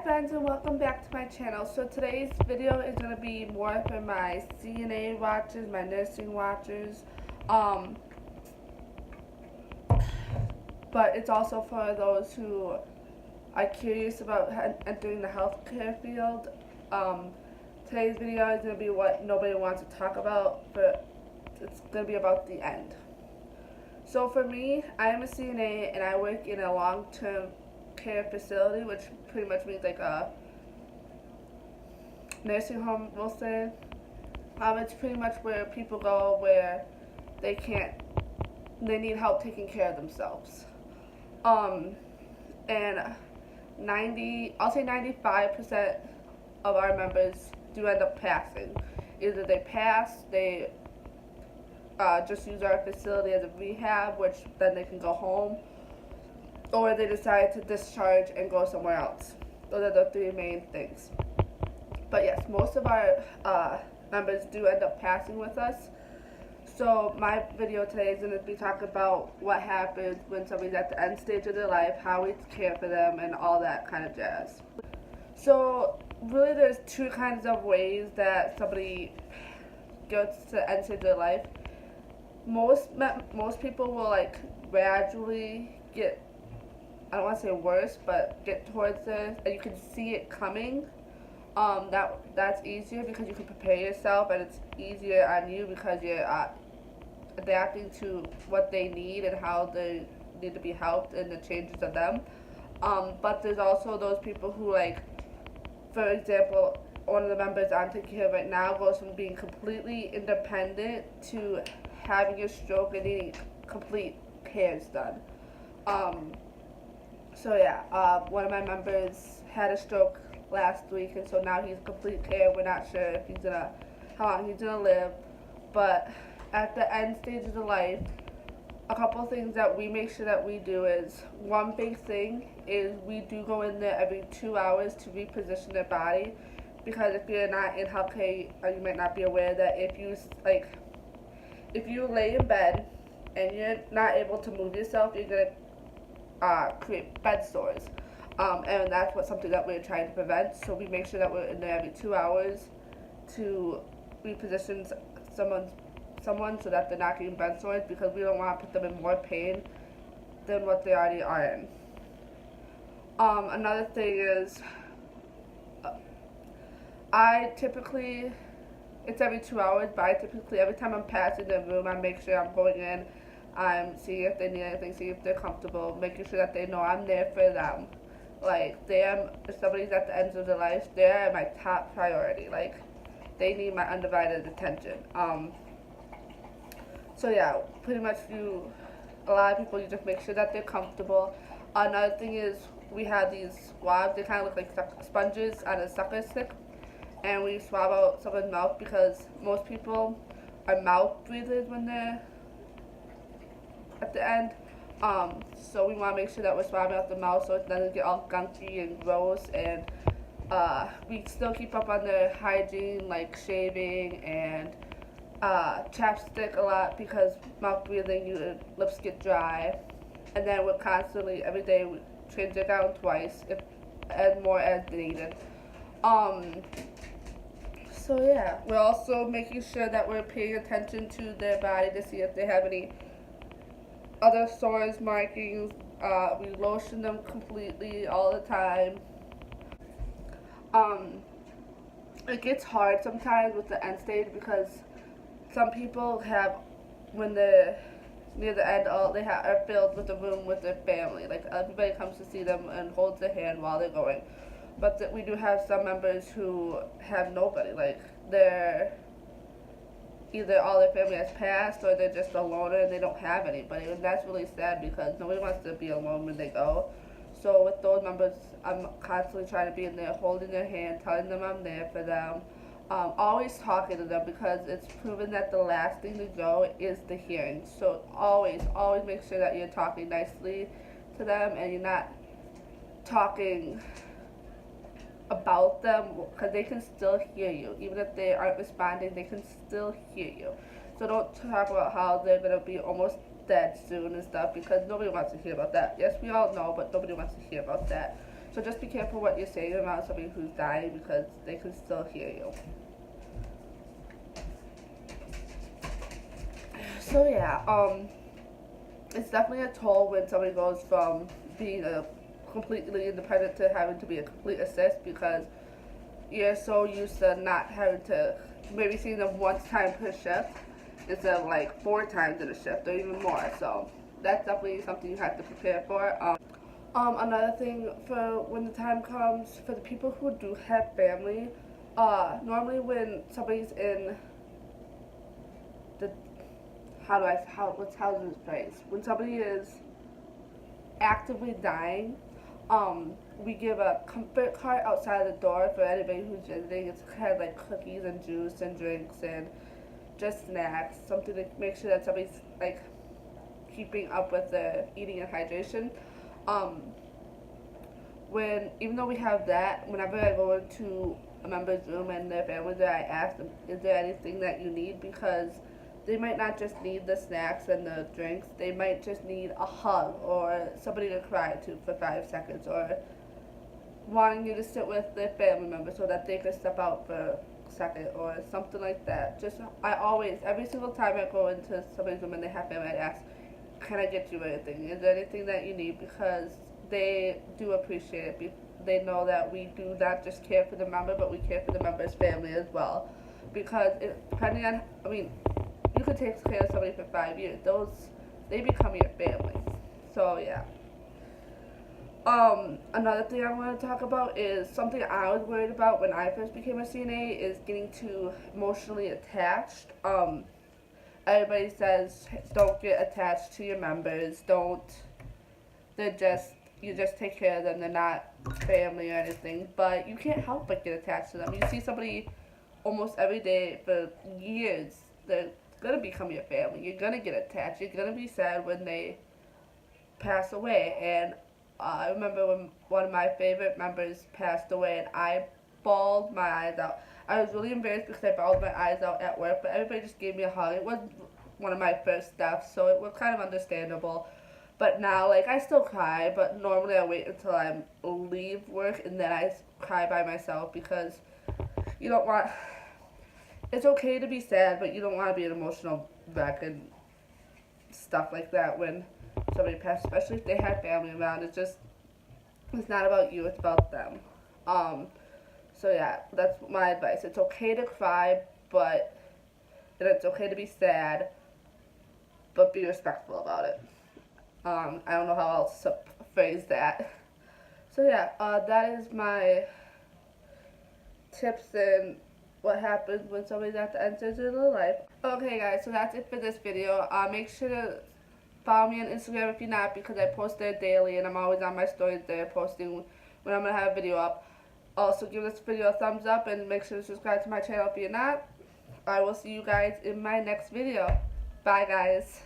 friends, and welcome back to my channel. So today's video is going to be more for my CNA watchers, my nursing watchers, but it's also for those who are curious about entering the healthcare field. Today's video is going to be what nobody wants to talk about, but it's going to be about the end. So for me, I am a CNA and I work in a long-term care facility, which pretty much means like a nursing home, we'll say. It's pretty much where people go where they need help taking care of themselves. And I'll say 95% of our members do end up passing. Either they pass, they just use our facility as a rehab, which then they can go home, or they decide to discharge and go somewhere else. Those are the three main things. But yes, most of our members do end up passing with us. So my video today is going to be talking about what happens when somebody's at the end stage of their life, how we care for them, and all that kind of jazz. So really there's two kinds of ways that somebody gets to the end stage of their life. Most people will like gradually get, I don't want to say worse, but get towards this, and you can see it coming. That's easier because you can prepare yourself, and it's easier on you because you're adapting to what they need and how they need to be helped and the changes of them. But there's also those people who, like, for example, one of the members I'm taking care of right now goes from being completely independent to having a stroke and needing complete cares done. So yeah, one of my members had a stroke last week, and so now he's complete care. We're not sure if how long he's gonna live, but at the end stages of life, a couple of things that we make sure that we do is, one big thing is we do go in there every 2 hours to reposition their body, because if you're not in healthcare, you might not be aware that if you lay in bed and you're not able to move yourself, you're gonna create bed sores. And that's something that we're trying to prevent. So we make sure that we're in there every 2 hours to reposition someone so that they're not getting bed sores, because we don't want to put them in more pain than what they already are in. Another thing is, it's every 2 hours, but I typically, every time I'm passing the room, I make sure I'm going in, I'm seeing if they need anything, seeing if they're comfortable, making sure that they know I'm there for them. Like, if somebody's at the end of their life, they're my top priority. Like, they need my undivided attention. So yeah, pretty much a lot of people, you just make sure that they're comfortable. Another thing is, we have these swabs. They kind of look like sponges on a sucker stick, and we swab out someone's mouth, because most people are mouth breathers when they're at the end. So we want to make sure that we're swabbing out the mouth so it doesn't get all gunky and gross, and we still keep up on their hygiene, like shaving and chapstick a lot, because mouth breathing, your lips get dry. And then we're constantly, every day, we change it down twice, and more as needed. So yeah, we're also making sure that we're paying attention to their body to see if they have any other sores, markings. We lotion them completely all the time. It gets hard sometimes with the end stage, because some people have, when they're near the end, all they have are filled with the room with their family. Like, everybody comes to see them and holds their hand while they're going. But we do have some members who have nobody. Like, they're either all their family has passed, or they're just a loner and they don't have anybody. And that's really sad, because nobody wants to be alone when they go. So with those members, I'm constantly trying to be in there, holding their hand, telling them I'm there for them. Always talking to them, because it's proven that the last thing to go is the hearing. So always make sure that you're talking nicely to them, and you're not talking about them, because they can still hear you. Even if they aren't responding, they can still hear you. So don't talk about how they're going to be almost dead soon and stuff, because nobody wants to hear about that. Yes, we all know, but nobody wants to hear about that. So just be careful what you're saying about somebody who's dying because they can still hear you. So yeah, it's definitely a toll when somebody goes from being a completely independent to having to be a complete assist because you're so used to not having to maybe seeing them one time per shift instead of like 4 times in a shift or even more. So that's definitely something you have to prepare for. Another thing for when the time comes for the people who do have family, normally when somebody's in the how's this phrase? When somebody is actively dying, we give a comfort cart outside the door for anybody who's visiting. It's kind of like cookies and juice and drinks and just snacks, something to make sure that somebody's like keeping up with their eating and hydration. Um, when even though we have that, whenever I go into a member's room and their family there, I ask them, is there anything that you need? Because they might not just need the snacks and the drinks, they might just need a hug or somebody to cry to for 5 seconds or wanting you to sit with their family member so that they can step out for a second or something like that. Just I always, every single time I go into somebody's room and they have family, I ask, can I get you anything? Is there anything that you need? Because they do appreciate it. They know that we do not just care for the member, but we care for the member's family as well. Because depending on, I mean, you could take care of somebody for 5 years. They become your family. So yeah. Another thing I want to talk about is something I was worried about when I first became a CNA is getting too emotionally attached. Everybody says don't get attached to your members. You just take care of them. They're not family or anything. But you can't help but get attached to them. You see somebody almost every day for years. They're gonna become your family. You're gonna get attached. You're gonna be sad when they pass away. And I remember when one of my favorite members passed away, and I bawled my eyes out. I was really embarrassed because I bawled my eyes out at work, but everybody just gave me a hug. It was one of my first deaths, so it was kind of understandable. But now, like, I still cry, but normally I wait until I leave work and then I cry by myself because you don't want. It's okay to be sad, but you don't want to be an emotional wreck and stuff like that when somebody passes, especially if they have family around. It's not about you, it's about them. So yeah, that's my advice. It's okay to cry, and it's okay to be sad, but be respectful about it. I don't know how else to phrase that. So yeah, that is my tips and what happens when somebody's at the end of their life. Okay guys, so that's it for this video. Make sure to follow me on Instagram if you're not, because I post there daily and I'm always on my stories there posting when I'm going to have a video up. Also give this video a thumbs up and make sure to subscribe to my channel if you're not. I will see you guys in my next video. Bye guys.